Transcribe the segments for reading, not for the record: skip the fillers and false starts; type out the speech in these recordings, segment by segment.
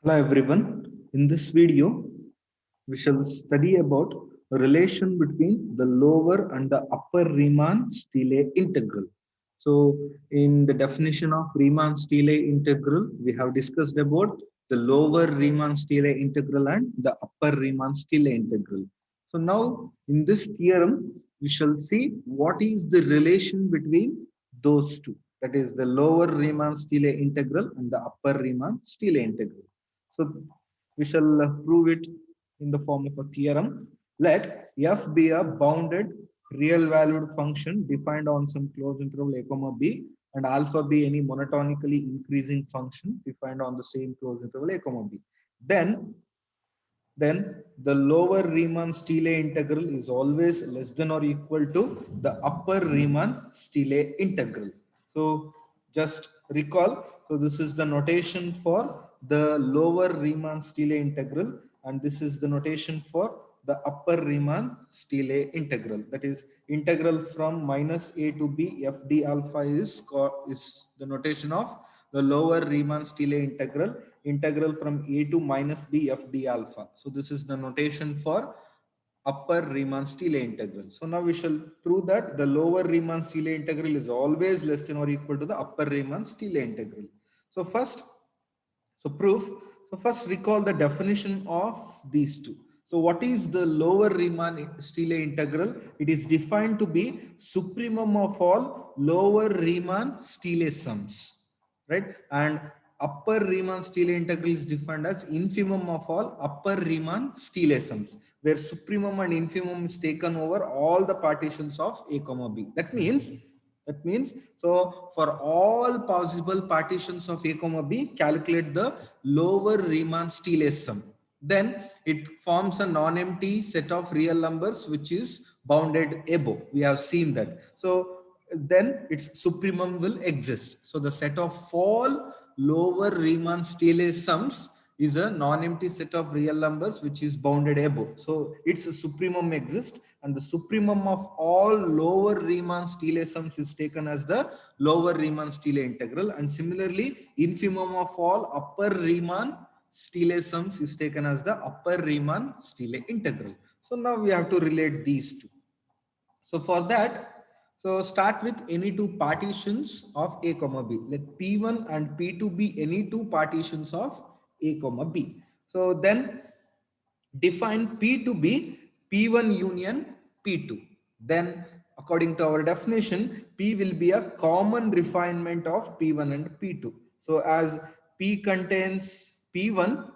Hello everyone. In this video, we shall study about a relation between the lower and the upper Riemann-Stieltjes integral. So, in the definition of Riemann-Stieltjes integral, we have discussed about the lower Riemann-Stieltjes integral and the upper Riemann-Stieltjes integral. So now, in this theorem, we shall see what is the relation between those two. That is the lower Riemann-Stieltjes integral and the upper Riemann-Stieltjes integral. So we shall prove it in the form of a theorem. Let f be a bounded real valued function defined on some closed interval a comma b, and alpha be any monotonically increasing function defined on the same closed interval a comma b. Then the lower Riemann-Stieltjes integral is always less than or equal to the upper Riemann-Stieltjes integral. So just recall, so this is the notation for the lower Riemann-Stieltjes integral, and this is the notation for the upper Riemann-Stieltjes integral. That is integral from minus a to b f d alpha is the notation of the lower Riemann-Stieltjes integral. Integral from a to minus b f d alpha. So this is the notation for upper Riemann-Stieltjes integral. So now we shall prove that the lower Riemann-Stieltjes integral is always less than or equal to the upper Riemann-Stieltjes integral. So proof. So first recall the definition of these two. So what is the lower Riemann-Stieltjes integral? It is defined to be supremum of all lower Riemann-Stieltjes sums, right? And upper Riemann-Stieltjes integral is defined as infimum of all upper Riemann-Stieltjes sums, where supremum and infimum is taken over all the partitions of a comma b. That means, so for all possible partitions of a comma b, calculate the lower Riemann-Stieltjes sum. Then it forms a non-empty set of real numbers which is bounded above. We have seen that. So then its supremum will exist. So the set of all lower Riemann-Stieltjes sums is a non-empty set of real numbers which is bounded above. So its supremum exists, and the supremum of all lower Riemann-Stieltjes sums is taken as the lower Riemann-Stieltjes integral, and similarly infimum of all upper Riemann-Stieltjes sums is taken as the upper Riemann-Stieltjes integral. So now we have to relate these two. So for that, so start with any two partitions of a comma b. Let p1 and p2 be any two partitions of a comma b. So then define p to be p1 union p2. Then according to our definition, p will be a common refinement of p1 and p2. So as p contains p1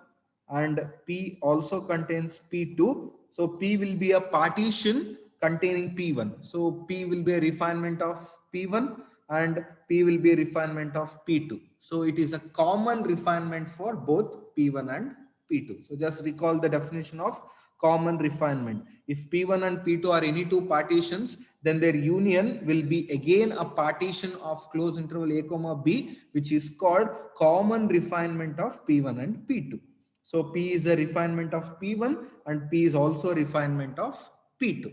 and p also contains p2, so p will be a partition containing p1. So p will be a refinement of p1 and p will be a refinement of p2. So it is a common refinement for both p1 and p2. So just recall the definition of common refinement. If p1 and p2 are any two partitions, then their union will be again a partition of closed interval a comma b, which is called common refinement of p1 and p2. So p is a refinement of p1 and p is also a refinement of p2.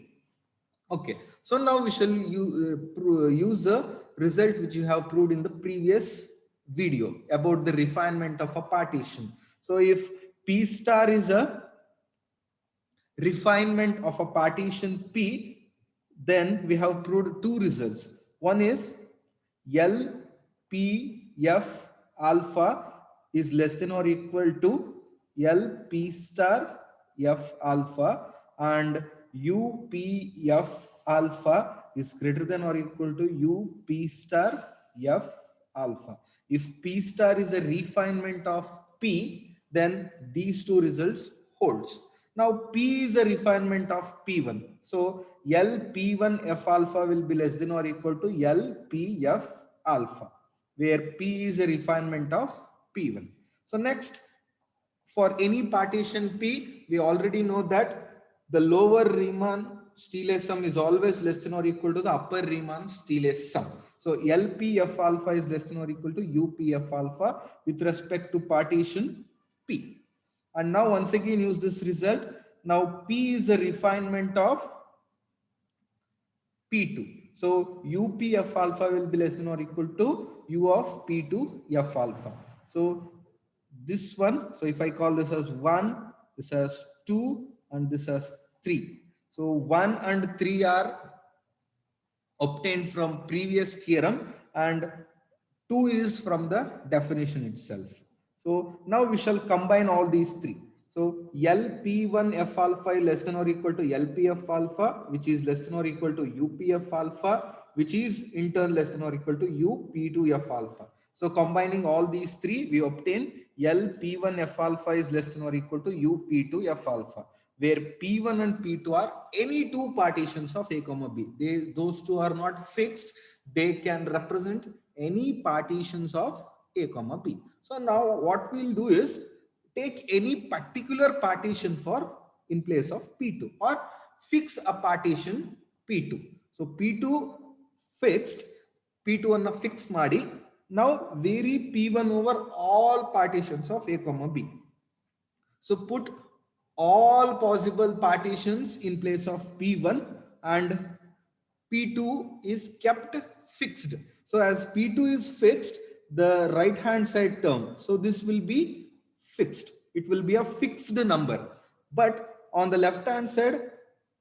Okay, so now we shall use the result which you have proved in the previous video about the refinement of a partition. So if p star is a refinement of a partition P, then we have proved two results. One is LPF alpha is less than or equal to LP star F alpha, and UPF alpha is greater than or equal to UP star F alpha. If P star is a refinement of P, then these two results holds. Now P is a refinement of P1. So LP1F alpha will be less than or equal to LPF alpha, where P is a refinement of P1. So next, for any partition P, we already know that the lower Riemann-Stieltjes sum is always less than or equal to the upper Riemann-Stieltjes sum. So LPF alpha is less than or equal to UPF alpha with respect to partition P. And now once again use this result. Now P is a refinement of P2. So UPF alpha will be less than or equal to U of P2 F alpha. So this one. So if I call this as 1, this as 2, and this as 3. So 1 and 3 are obtained from previous theorem, and 2 is from the definition itself. So now we shall combine all these three. So LP1 F alpha is less than or equal to LPF alpha, which is less than or equal to UPF alpha, which is in turn less than or equal to UP2F alpha. So combining all these three, we obtain LP1 F alpha is less than or equal to UP2 F alpha, where P1 and P2 are any two partitions of A comma B. Those two are not fixed. They can represent any partitions of A comma B. So now what we'll do is take any particular partition for in place of P2, or fix a partition P2. So P2 fixed, P2 ಅನ್ನು fix ಮಾಡಿ, now vary P1 over all partitions of A comma B. So put all possible partitions in place of P1, and P2 is kept fixed. So as P2 is fixed, the right hand side term, so this will be fixed. It will be a fixed number. But on the left hand side,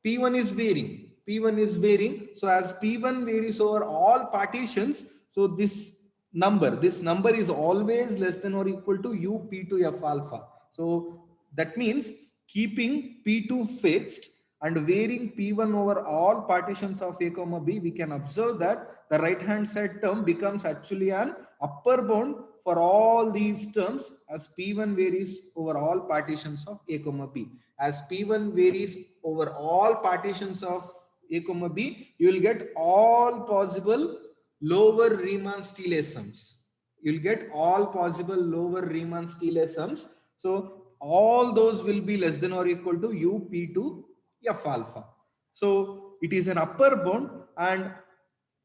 P1 is varying. P1 is varying. So as P1 varies over all partitions, so this number is always less than or equal to UP2F alpha. So that means keeping P2 fixed and varying P1 over all partitions of A comma B, we can observe that the right hand side term becomes actually an upper bound for all these terms as P1 varies over all partitions of A comma B. As P1 varies over all partitions of A comma B, you will get all possible lower Riemann-Stieltjes sums. You will get all possible lower Riemann-Stieltjes sums. So all those will be less than or equal to UP2 F alpha. So it is an upper bound, and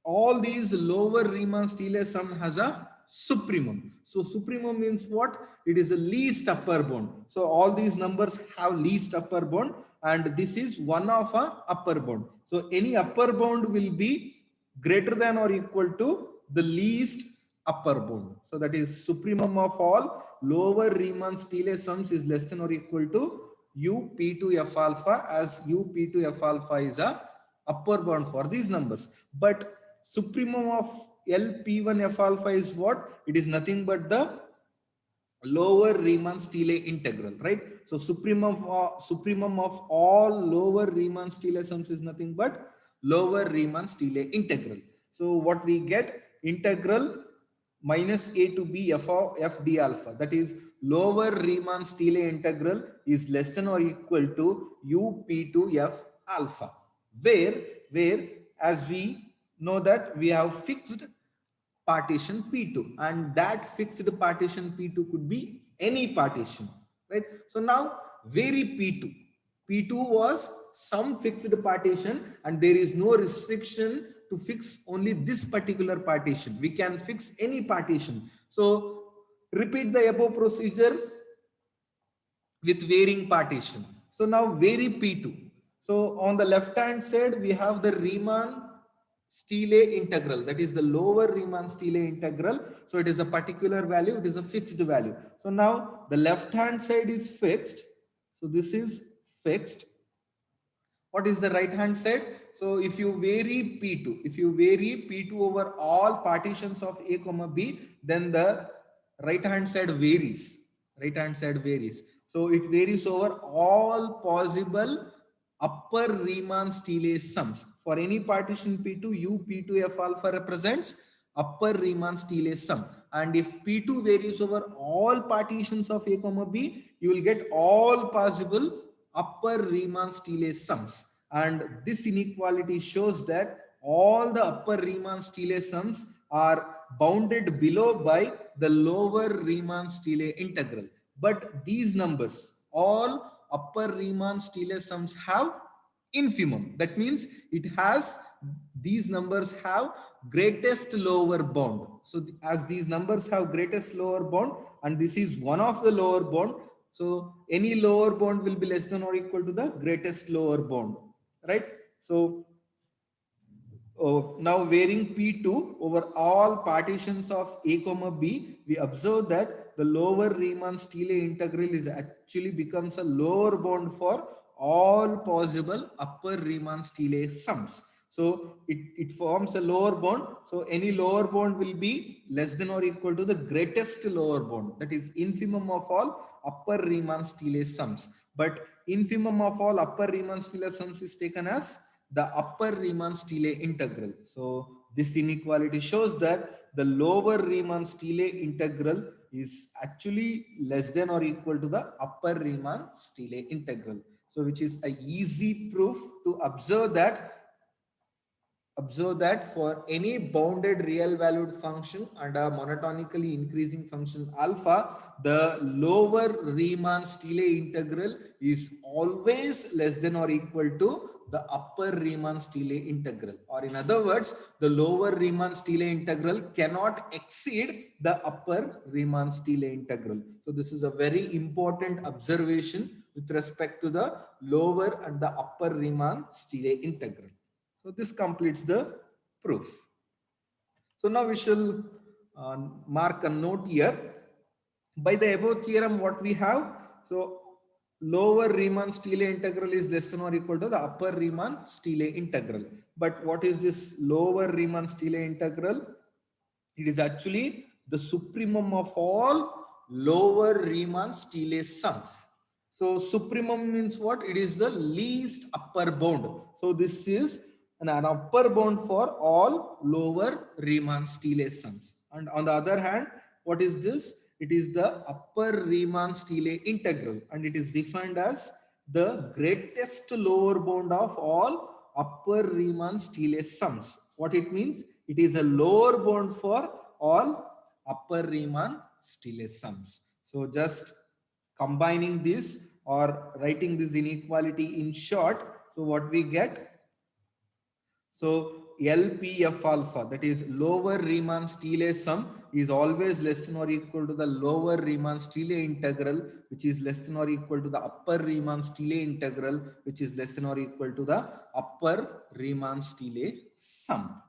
all these lower Riemann-Stieltjes sum has a supremum. So supremum means what? It is the least upper bound. So all these numbers have least upper bound, and this is one of a upper bound. So any upper bound will be greater than or equal to the least upper bound. So that is supremum of all lower Riemann-Stieltjes sums is less than or equal to UP2F alpha, as UP2F alpha is a upper bound for these numbers. But supremum of LP1F alpha is what? It is nothing but the lower Riemann-Stieltjes integral, right? So supremum of all lower Riemann-Stieltjes sums is nothing but lower Riemann-Stieltjes integral. So what we get? Integral minus A to B f d alpha, that is lower Riemann-Stieltjes integral is less than or equal to UP2F alpha, where as we know that we have fixed partition P2, and that fixed partition P2 could be any partition, right? So now vary P2. P2 was some fixed partition, and there is no restriction to fix only this particular partition. We can fix any partition. So repeat the above procedure with varying partition. So now vary P2. So on the left hand side, we have the Riemann-Stieltjes integral, that is the lower Riemann-Stieltjes integral. So it is a particular value, it is a fixed value. So now the left hand side is fixed. So this is fixed. What is the right hand side? So if you vary P2 over all partitions of A comma B, then the right hand side varies. So it varies over all possible upper Riemann-Stieltjes sums. For any partition P2, UP2F alpha represents upper Riemann-Stieltjes sum. And if P2 varies over all partitions of A comma B, you will get all possible upper Riemann-Stieltjes sums. And this inequality shows that all the upper Riemann-Stieltjes sums are bounded below by the lower Riemann-Stieltjes integral. But these numbers, all upper Riemann-Stieltjes sums have infimum. That means these numbers have greatest lower bound. So as these numbers have greatest lower bound, and this is one of the lower bound, so any lower bound will be less than or equal to the greatest lower bound, right? So now varying P2 over all partitions of A comma B, we observe that the lower Riemann-Stieltjes integral is actually becomes a lower bound for all possible upper Riemann-Stieltjes sums. So it forms a lower bound. So any lower bound will be less than or equal to the greatest lower bound, that is infimum of all upper Riemann-Stieltjes sums. But infimum of all upper Riemann-Stieltjes sums is taken as the upper Riemann-Stieltjes integral. So this inequality shows that the lower Riemann-Stieltjes integral is actually less than or equal to the upper Riemann-Stieltjes integral. So which is a easy proof to observe that for any bounded real valued function and a monotonically increasing function alpha, the lower Riemann-Stieltjes integral is always less than or equal to the upper Riemann-Stieltjes integral. Or in other words, the lower Riemann-Stieltjes integral cannot exceed the upper Riemann-Stieltjes integral. So this is a very important observation with respect to the lower and the upper Riemann-Stieltjes integral. So this completes the proof. So now we shall mark a note here. By the above theorem, what we have? So lower Riemann-Stieltjes integral is less than or equal to the upper Riemann-Stieltjes integral. But what is this lower Riemann-Stieltjes integral? It is actually the supremum of all lower Riemann-Stieltjes sums. So supremum means what? It is the least upper bound. So this is an upper bound for all lower Riemann-Stieltjes sums. And on the other hand, what is this? It is the upper Riemann-Stieltjes integral, and it is defined as the greatest lower bound of all upper Riemann-Stieltjes sums. What it means? It is a lower bound for all upper Riemann-Stieltjes sums. So just combining this or writing this inequality in short, so what we get? So LPF alpha, that is lower Riemann-Stieltjes sum, is always less than or equal to the lower Riemann-Stieltjes integral, which is less than or equal to the upper Riemann-Stieltjes integral, which is less than or equal to the upper Riemann-Stieltjes sum.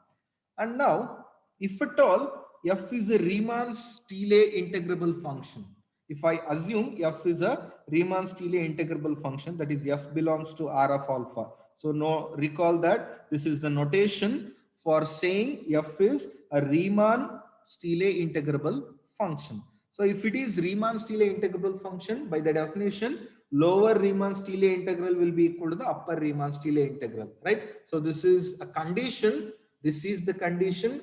And now, if at all f is a Riemann-Stieltjes integrable function, if I assume f is a Riemann-Stieltjes integrable function, that is f belongs to R of alpha. So no, recall that this is the notation for saying f is a Riemann-Stieltjes integrable function. So if it is Riemann-Stieltjes integrable function, by the definition, lower Riemann-Stieltjes integral will be equal to the upper Riemann-Stieltjes integral, right? So this is a condition. This is the condition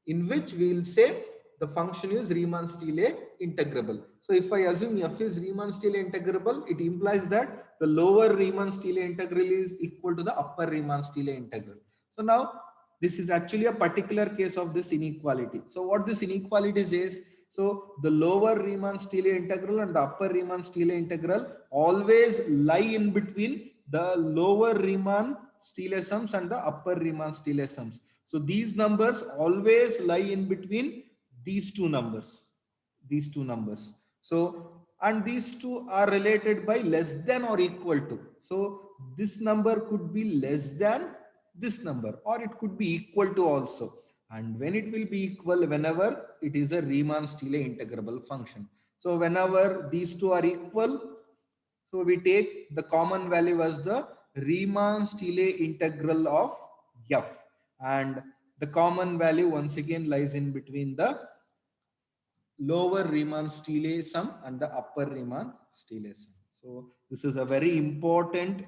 in which we will say the function is Riemann-Stieltjes integrable. So if I assume f is Riemann-Stieltjes integrable, it implies that the lower Riemann-Stieltjes integral is equal to the upper Riemann-Stieltjes integral. So now this is actually a particular case of this inequality. So what this inequality says, so the lower Riemann-Stieltjes integral and the upper Riemann-Stieltjes integral always lie in between the lower Riemann-Stieltjes sums and the upper Riemann-Stieltjes sums. So these numbers always lie in between these two numbers. So, and these two are related by less than or equal to. So this number could be less than this number, or it could be equal to also. And when it will be equal, whenever it is a Riemann-Stieltjes integrable function. So whenever these two are equal, so we take the common value as the Riemann-Stieltjes integral of f, and the common value once again lies in between the lower Riemann-Stieltjes sum and the upper Riemann-Stieltjes sum. So this is a very important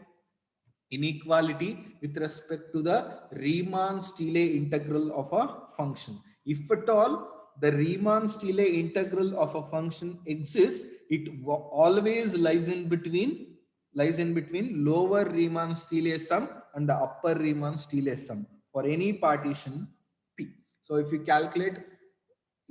inequality with respect to the Riemann-Stieltjes integral of a function. If at all the Riemann-Stieltjes integral of a function exists, it always lies in between lower Riemann-Stieltjes sum and the upper Riemann-Stieltjes sum for any partition P. So if you calculate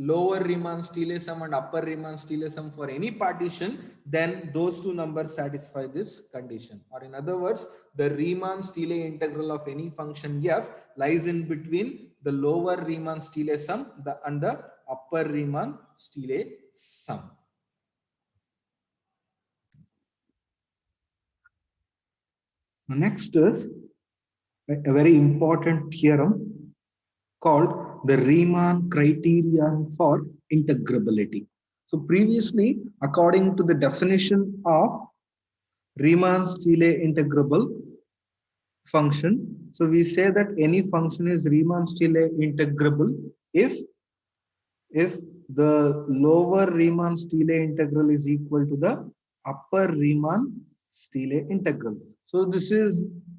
lower Riemann-Stieltjes sum and upper Riemann-Stieltjes sum for any partition, then those two numbers satisfy this condition. Or in other words, the Riemann-Stieltjes integral of any function f lies in between the lower Riemann-Stieltjes sum and the upper Riemann-Stieltjes sum. Next is a very important theorem called the Riemann criterion for integrability. So previously, according to the definition of Riemann-Stieley integrable function, so we say that any function is Riemann-Stieley integrable if the lower Riemann-Stieley integral is equal to the upper Riemann-Stieley integral. So this is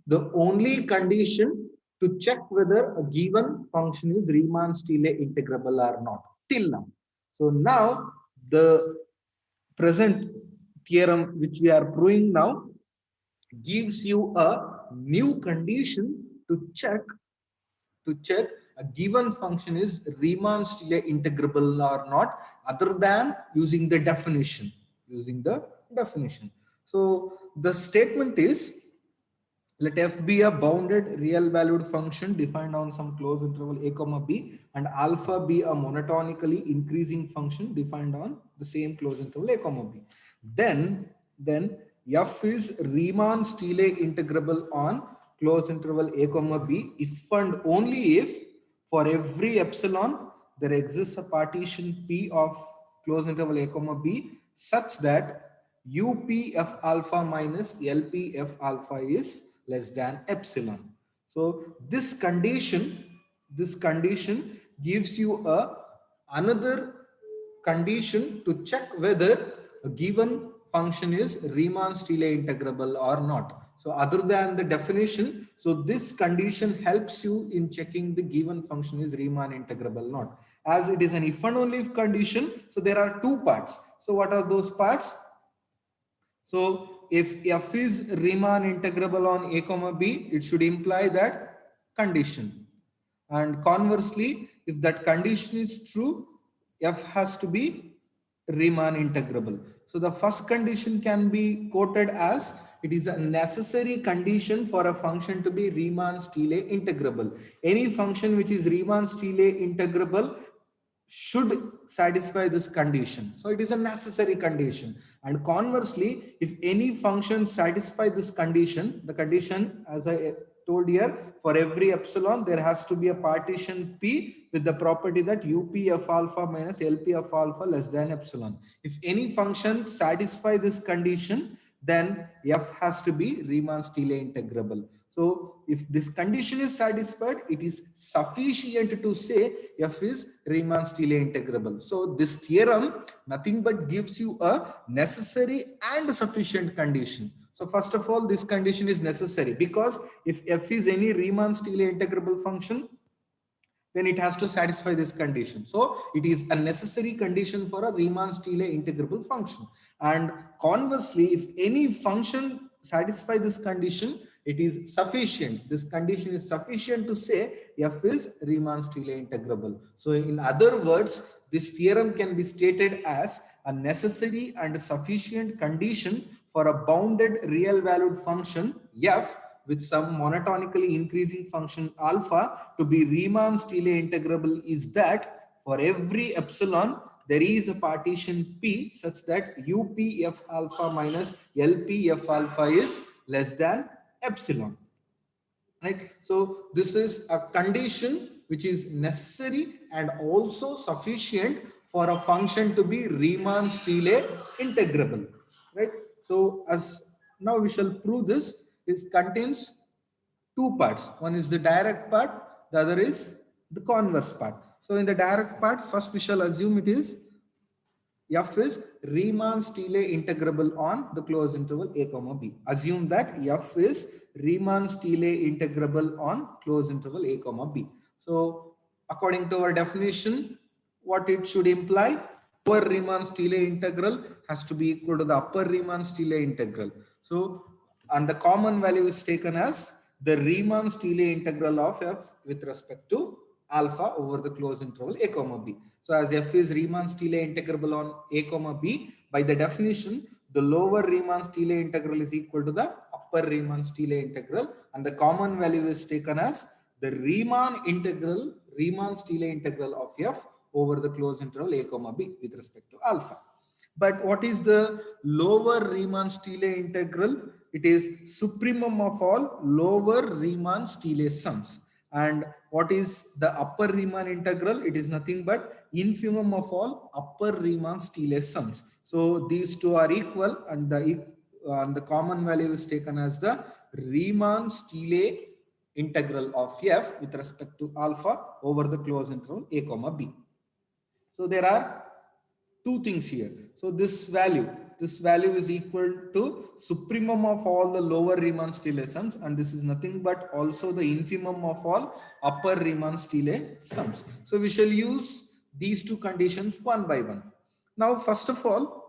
the only condition to check whether a given function is Riemann-Stieley integrable or not till now. So now the present theorem which we are proving now gives you a new condition to check a given function is Riemann-Stieley integrable or not, other than using the definition. So the statement is, let f be a bounded real valued function defined on some closed interval a comma b, and alpha be a monotonically increasing function defined on the same closed interval a comma b. Then f is Riemann-Stieley integrable on closed interval a comma b if and only if for every epsilon there exists a partition p of closed interval a comma b such that UP f alpha minus LP f alpha is less than epsilon. So this condition gives you another condition to check whether a given function is Riemann-Stieley integrable or not. So other than the definition, so this condition helps you in checking the given function is Riemann integrable or not. As it is an if and only if condition, so there are two parts. So what are those parts? So if f is Riemann integrable on a comma b, it should imply that condition. And conversely, if that condition is true, f has to be Riemann integrable. So the first condition can be quoted as it is a necessary condition for a function to be Riemann-Stieley integrable. Any function which is Riemann-Stieley integrable should satisfy this condition. So it is a necessary condition. And conversely, if any function satisfy this condition, the condition, as I told here, for every epsilon, there has to be a partition P with the property that UP of alpha minus LP of alpha less than epsilon. If any function satisfy this condition, then f has to be Riemann-Stieley integrable. So if this condition is satisfied, it is sufficient to say f is Riemann-Stieley integrable. So this theorem nothing but gives you a necessary and sufficient condition. So first of all, this condition is necessary because if f is any Riemann-Stieley integrable function, then it has to satisfy this condition. So it is a necessary condition for a Riemann-Stieley integrable function. And conversely, if any function satisfy this condition, it is sufficient. This condition is sufficient to say f is Riemann-Stieley integrable. So in other words, this theorem can be stated as a necessary and sufficient condition for a bounded real valued function f with some monotonically increasing function alpha to be Riemann-Stieley integrable is that for every epsilon there is a partition P such that UPF alpha minus LPF alpha is less than epsilon. Right? So this is a condition which is necessary and also sufficient for a function to be Riemann-Stieley integrable. Right? So as now we shall prove this. This contains two parts. One is the direct part, the other is the converse part. So in the direct part, first we shall assume it is f is Riemann-Stieley integrable on the closed interval a comma b. Assume that f is Riemann-Stieley integrable on closed interval a comma b. So according to our definition, what it should imply, lower Riemann-Stieley integral has to be equal to the upper Riemann-Stieley integral. So and the common value is taken as the Riemann-Stieley integral of f with respect to alpha over the closed interval a comma b. So as f is Riemann-Stieley integrable on a comma b, by the definition, the lower Riemann-Stieley integral is equal to the upper Riemann-Stieley integral, and the common value is taken as the Riemann-Stieley integral of f over the closed interval a comma b with respect to alpha. But what is the lower Riemann-Stieley integral? It is supremum of all lower Riemann-Stieley sums. And what is the upper Riemann integral? It is nothing but infimum of all upper Riemann-Stieltjes sums. So these two are equal, and the common value is taken as the Riemann-Stieltjes integral of f with respect to alpha over the closed interval a comma b. So there are two things here. So this value is equal to supremum of all the lower Riemann-Stieltjes sums, and this is nothing but also the infimum of all upper Riemann-Stieltjes sums. So we shall use these two conditions one by one. Now, first of all,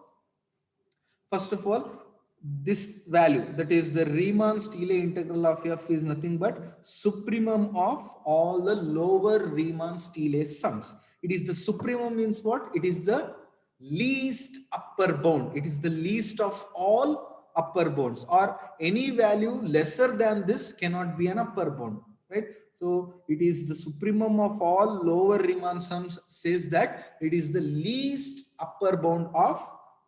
this value, that is the Riemann-Stieltjes integral of f, is nothing but supremum of all the lower Riemann-Stieltjes sums. It is the supremum means what? It is the least upper bound. It is the least of all upper bounds, or any value lesser than this cannot be an upper bound, right? So it is the supremum of all lower Riemann sums says that it is the least upper bound of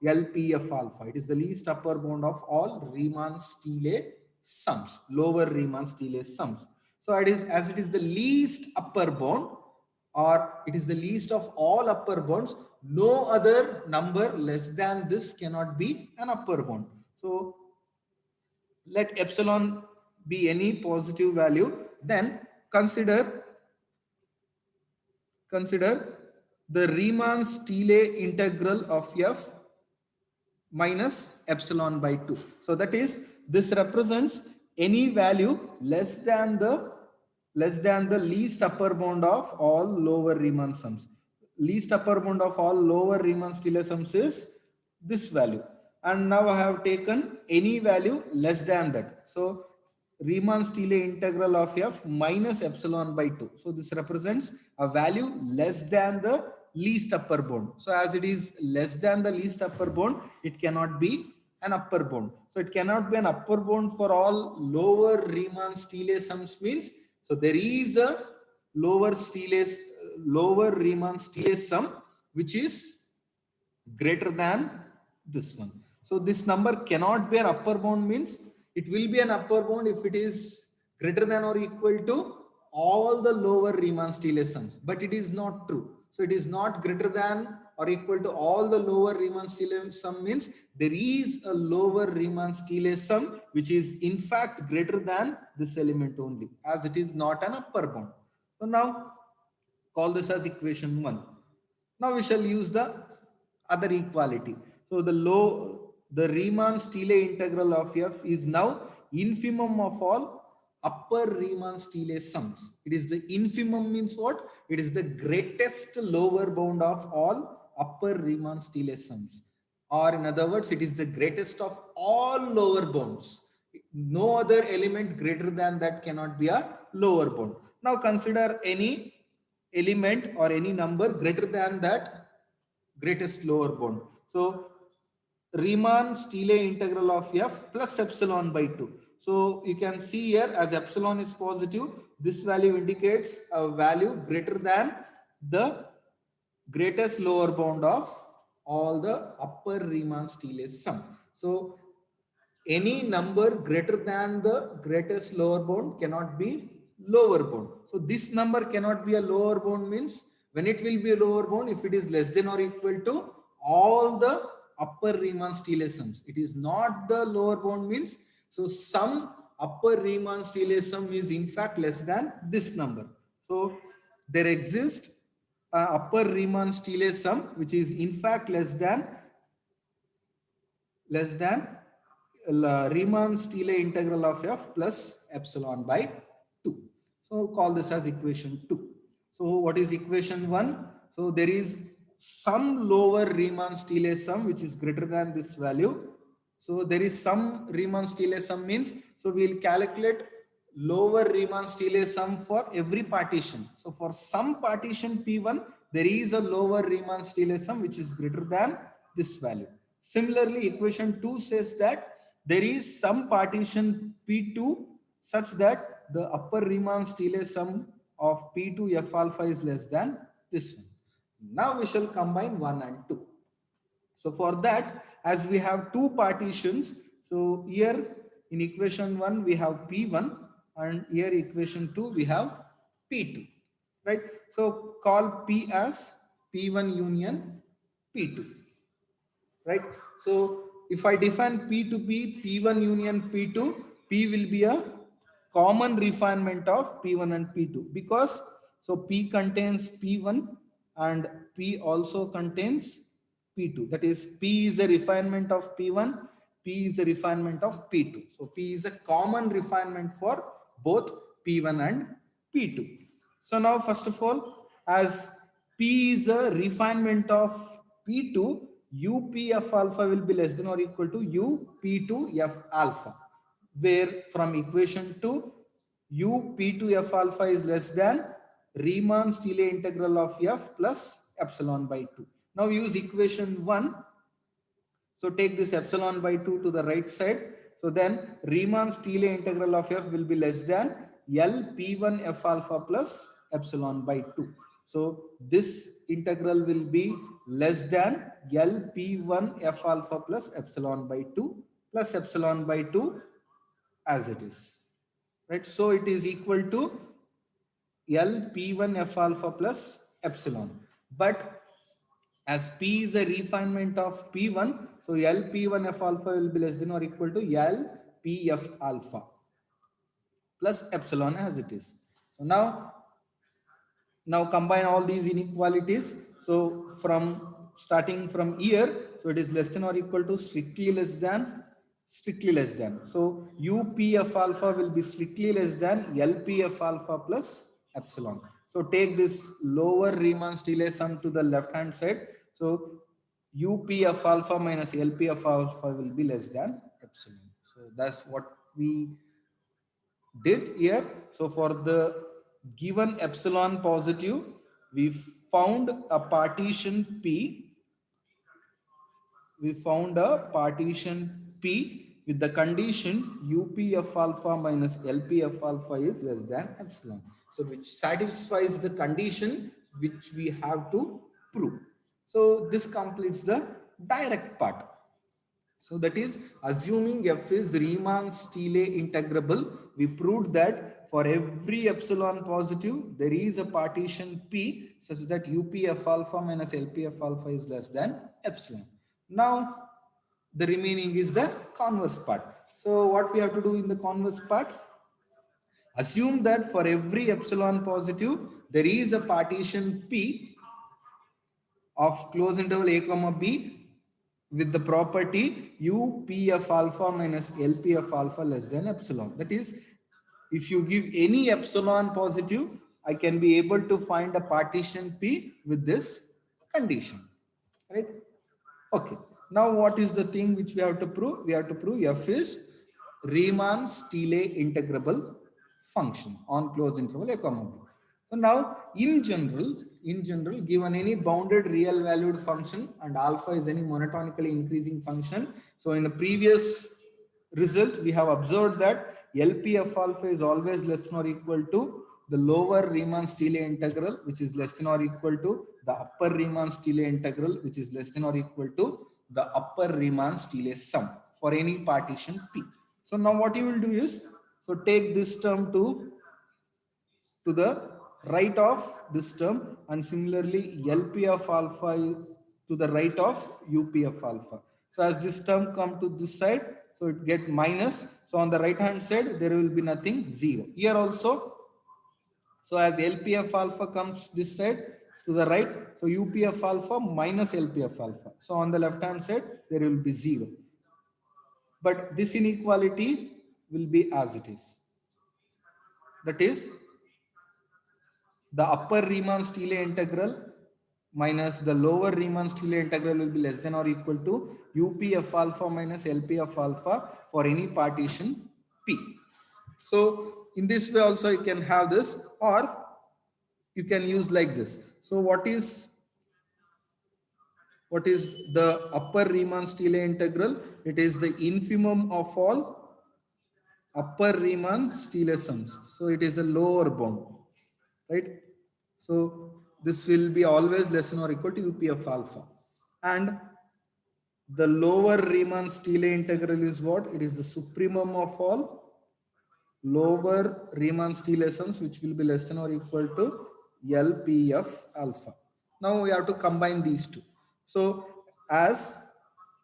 LPF alpha. It is the least upper bound of all Riemann-Stieltjes sums, lower Riemann-Stieltjes sums. So it is, as it is the least upper bound, or it is the least of all upper bounds, no other number less than this cannot be an upper bound. So let epsilon be any positive value, then consider the Riemann-Stieltjes integral of f minus epsilon by 2. So that is, this represents any value less than the least upper bound of all lower Riemann sums. Least upper bound of all lower Riemann-Stieltjes sums is this value, and now I have taken any value less than that. So Riemann-Stieltjes integral of f minus epsilon by 2. So this represents a value less than the least upper bound. So as it is less than the least upper bound, it cannot be an upper bound. So it cannot be an upper bound for all lower Riemann-Stieltjes sums means, so there is a lower Riemann-Stieltjes sum which is greater than this one. So this number cannot be an upper bound means it will be an upper bound if it is greater than or equal to all the lower Riemann-Stieltjes sums, but it is not true. So it is not greater than or equal to all the lower Riemann-Stieltjes sum means there is a lower Riemann-Stieltjes sum which is in fact greater than this element only, as it is not an upper bound. So now call this as equation 1. Now we shall use the other equality. So the Riemann-Stieltjes integral of f is now infimum of all upper Riemann-Stieltjes sums. It is the infimum means what? It is the greatest lower bound of all upper Riemann-Stieltjes sums. Or in other words, it is the greatest of all lower bounds. No other element greater than that cannot be a lower bound. Now consider any element or any number greater than that greatest lower bound. So Riemann-Stieltjes integral of f plus epsilon by 2. So you can see here, as epsilon is positive, this value indicates a value greater than the greatest lower bound of all the upper Riemann-Stieltjes sum. So any number greater than the greatest lower bound cannot be lower bound. So this number cannot be a lower bound means when it will be a lower bound if it is less than or equal to all the upper Riemann-Stieltjes sums. It is not the lower bound means, so some upper Riemann-Stieltjes sum is in fact less than this number. So there exists an upper Riemann-Stieltjes sum which is in fact less than Riemann-Stieltjes integral of f plus epsilon by 2. So call this as equation 2. So what is equation 1? So there is some lower Riemann-Stieltjes sum which is greater than this value. So there is some Riemann-Stieltjes sum means, so we will calculate lower Riemann-Stieltjes sum for every partition. So for some partition P1, there is a lower Riemann-Stieltjes sum which is greater than this value. Similarly, equation 2 says that there is some partition P2 such that the upper Riemann-Stieltjes sum of P2 F alpha is less than this one. Now we shall combine 1 and 2. So for that, as we have two partitions, so here in equation 1 we have P1 and here equation 2 we have P2, right? So call P as P1 union P2, right? So if I define P to be P1 union P2, P will be a common refinement of P1 and P2 because so P contains P1 and P also contains P2. That is, P is a refinement of P1, P is a refinement of P2. So P is a common refinement for both P1 and P2. So now first of all, as P is a refinement of P2, UP alpha will be less than or equal to UP2 F alpha, where from equation 2, UP2 F alpha is less than Riemann-Stieltjes integral of F plus epsilon by 2. Now use equation 1. So take this epsilon by 2 to the right side. So then Riemann-Stieltjes integral of F will be less than LP1 F alpha plus epsilon by 2. So this integral will be less than LP1 F alpha plus epsilon by 2 plus epsilon by 2 as it is. Right? So it is equal to LP1 F alpha plus epsilon. But as P is a refinement of P1, so LP1 F alpha will be less than or equal to LPF alpha plus epsilon as it is. So now combine all these inequalities. So from starting from here, so it is less than or equal to strictly less than, strictly less than. So UPF alpha will be strictly less than LPF alpha plus epsilon. So take this lower Riemann-Stieltjes sum to the left hand side. So UPF alpha minus LPF alpha will be less than epsilon. So that's what we did here. So for the given epsilon positive, we found a partition P. We found a partition P with the condition UPF alpha minus LPF alpha is less than epsilon. So which satisfies the condition which we have to prove. So this completes the direct part. So that is, assuming F is Riemann-Stieltjes integrable, we proved that for every epsilon positive, there is a partition P such that UPF alpha minus LPF alpha is less than epsilon. Now, the remaining is the converse part. So what we have to do in the converse part? Assume that for every epsilon positive, there is a partition P of closed interval a comma b with the property UPF alpha minus LPF alpha less than epsilon. That is, if you give any epsilon positive, I can be able to find a partition P with this condition, right? Okay. Now, what is the thing which we have to prove? We have to prove F is Riemann-Stieltjes integrable function on closed interval a comma b. So now, in general, given any bounded real valued function and alpha is any monotonically increasing function. So in the previous result, we have observed that LPF alpha is always less than or equal to the lower Riemann-Stieltjes integral, which is less than or equal to the upper Riemann-Stieltjes integral, which is less than or equal to the upper Riemann-Stieltjes sum for any partition P. So now what you will do is, so take this term to the right of this term, and similarly LPF alpha to the right of UPF alpha. So as this term come to this side, so it get minus. So on the right hand side, there will be nothing, 0. Here also, so as LPF alpha comes this side to the right, so UPF alpha minus LPF alpha. So on the left hand side, there will be 0. But this inequality will be as it is. That is, the upper Riemann-Stieltjes integral minus the lower Riemann-Stieltjes integral will be less than or equal to UPF alpha minus LPF alpha for any partition P. So in this way also you can have this, or you can use like this. So what is the upper Riemann-Stieltjes integral? It is the infimum of all upper Riemann-Stieltjes sums. So it is a lower bound, right? So this will be always less than or equal to UPF alpha. And the lower Riemann-Stieltjes integral is what? It is the supremum of all lower Riemann-Stieltjes sums which will be less than or equal to LPF alpha. Now we have to combine these two. So as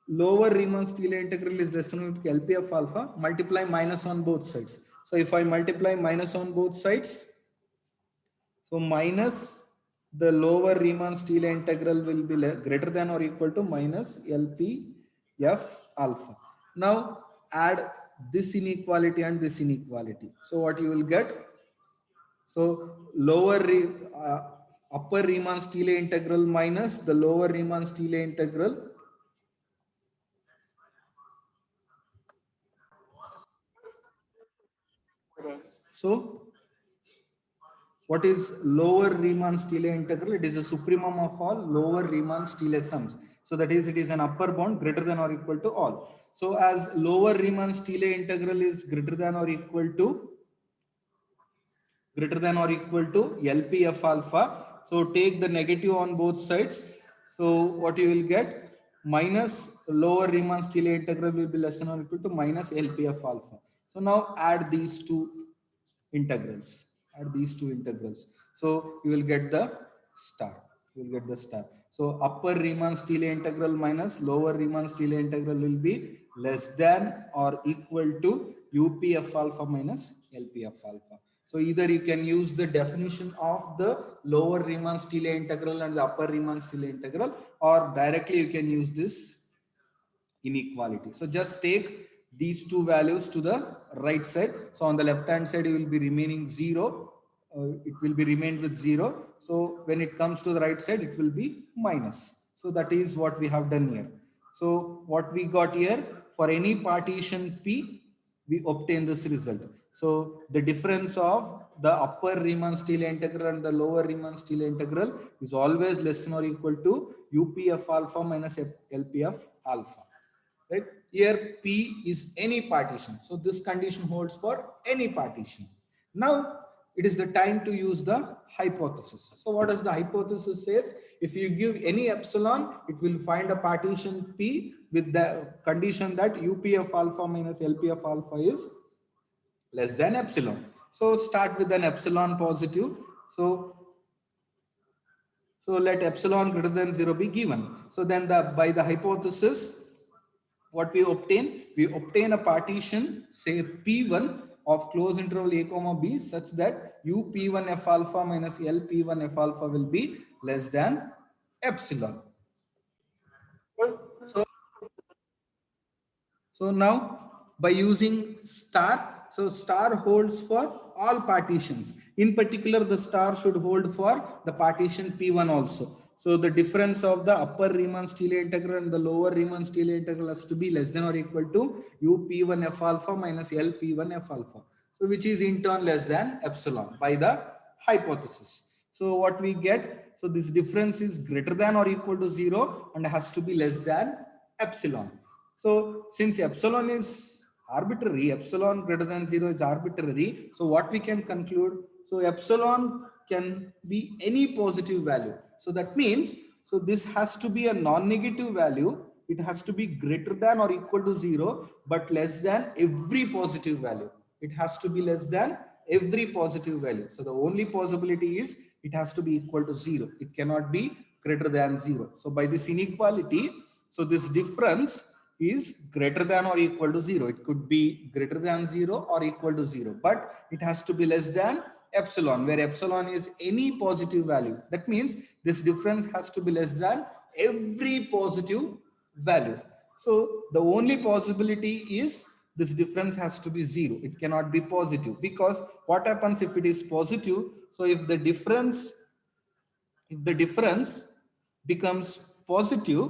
lower Riemann-Stieltjes integral is less than or equal to LPF alpha, multiply minus on both sides. So if I multiply minus on both sides, so minus the lower Riemann-Stieltjes integral will be greater than or equal to minus LPF alpha. Now add this inequality and this inequality. So what you will get? So upper Riemann-Stieltjes integral minus the lower Riemann-Stieltjes integral. So what is lower Riemann-Stieltjes integral? It is the supremum of all lower Riemann-Stieltjes sums. So that is, it is an upper bound greater than or equal to all. So as lower Riemann-Stieltjes integral is greater than or equal to LPF alpha. So take the negative on both sides. So what you will get? Minus lower Riemann-Stieltjes integral will be less than or equal to minus LPF alpha. So now add these two integrals. So you will get the star. So upper Riemann-Stieltjes integral minus lower Riemann-Stieltjes integral will be less than or equal to UPF alpha minus LPF alpha. So either you can use the definition of the lower Riemann-Stieltjes integral and the upper Riemann-Stieltjes integral, or directly you can use this inequality. So just take these two values to the right side. So on the left hand side, you will be remaining 0. It will be remained with 0. So when it comes to the right side, it will be minus. So that is what we have done here. So what we got here, for any partition P, we obtain this result. So the difference of the upper Riemann-Stieltjes integral and the lower Riemann-Stieltjes integral is always less than or equal to UPF alpha minus LPF alpha. Right? Here P is any partition. So this condition holds for any partition. Now it is the time to use the hypothesis. So what does the hypothesis says? If you give any epsilon, it will find a partition P with the condition that UPF alpha minus LPF alpha is less than epsilon. So start with an epsilon positive. So let epsilon greater than 0 be given. So then by the hypothesis, what we obtain a partition, say P1 of closed interval a comma b, such that u P1 f alpha minus L P1 f alpha will be less than epsilon. So now by using star, so star holds for all partitions. In particular, the star should hold for the partition P1 also. So the difference of the upper Riemann-Stieltjes integral and the lower Riemann-Stieltjes integral has to be less than or equal to u P1 f alpha minus L P1 f alpha. So which is in turn less than epsilon by the hypothesis. So what we get, so this difference is greater than or equal to 0 and has to be less than epsilon. So since epsilon is arbitrary, epsilon greater than 0 is arbitrary. So what we can conclude, so epsilon can be any positive value. So that means, so this has to be a non-negative value. It has to be greater than or equal to 0, but less than every positive value. It has to be less than every positive value. So the only possibility is it has to be equal to 0. It cannot be greater than 0. So by this inequality, so this difference is greater than or equal to 0. It could be greater than 0 or equal to 0, but it has to be less than epsilon, where epsilon is any positive value. That means this difference has to be less than every positive value. So the only possibility is this difference has to be 0. It cannot be positive, because what happens if it is positive? So if the difference becomes positive,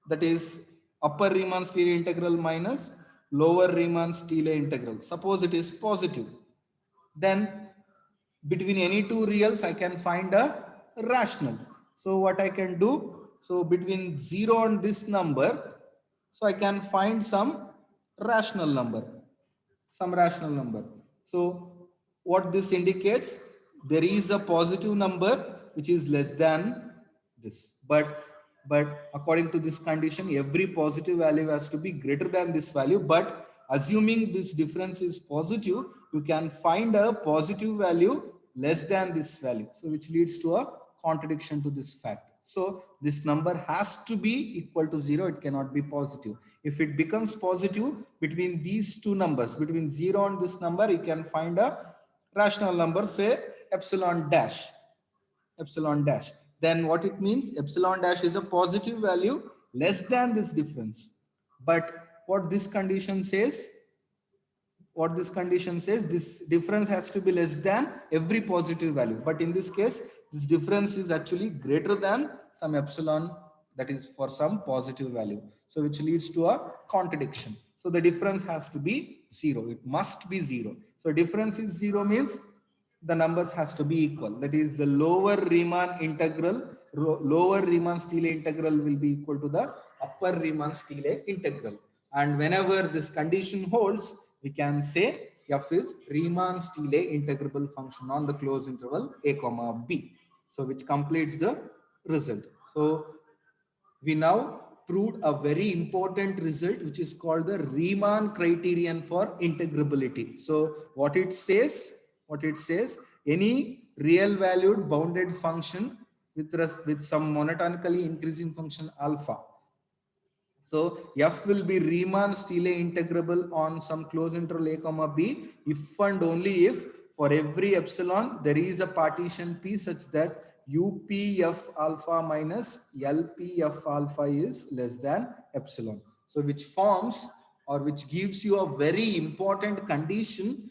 that is upper Riemann-Stieltjes integral minus lower Riemann-Stieltjes integral. Suppose it is positive, then between any two reals I can find a rational. So what I can do, so between 0 and this number, so I can find some rational number. So what this indicates, there is a positive number which is less than this, but according to this condition, every positive value has to be greater than this value, but assuming this difference is positive, you can find a positive value less than this value. So which leads to a contradiction to this fact. So this number has to be equal to 0. It cannot be positive. If it becomes positive between these two numbers, between 0 and this number, you can find a rational number, say epsilon dash. Epsilon dash. Then what it means? Epsilon dash is a positive value less than this difference. But what this condition says? What this condition says, this difference has to be less than every positive value, but in this case this difference is actually greater than some epsilon, that is for some positive value, so which leads to a contradiction. So the difference has to be 0, it must be 0. So difference is 0 means the numbers has to be equal, that is the lower Riemann integral, lower Riemann-Stieltjes integral will be equal to the upper Riemann-Stieltjes integral. And whenever this condition holds, we can say f is Riemann-Stieltjes integrable function on the closed interval a comma b. So which completes the result. So we now proved a very important result, which is called the Riemann criterion for integrability. So what it says, any real valued bounded function with some monotonically increasing function alpha. So f will be Riemann-Stieltjes integrable on some closed interval a comma b if and only if for every epsilon there is a partition p such that UPF alpha minus LPF alpha is less than epsilon. So which forms or which gives you a very important condition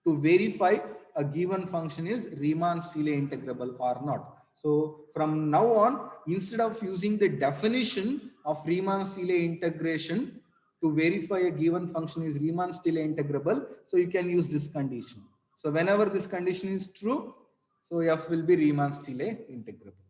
to verify a given function is Riemann-Stieltjes integrable or not. So from now on, instead of using the definition of Riemann-Stieltjes integration to verify a given function is Riemann-Stieltjes integrable, so you can use this condition. So whenever this condition is true, so f will be Riemann-Stieltjes integrable.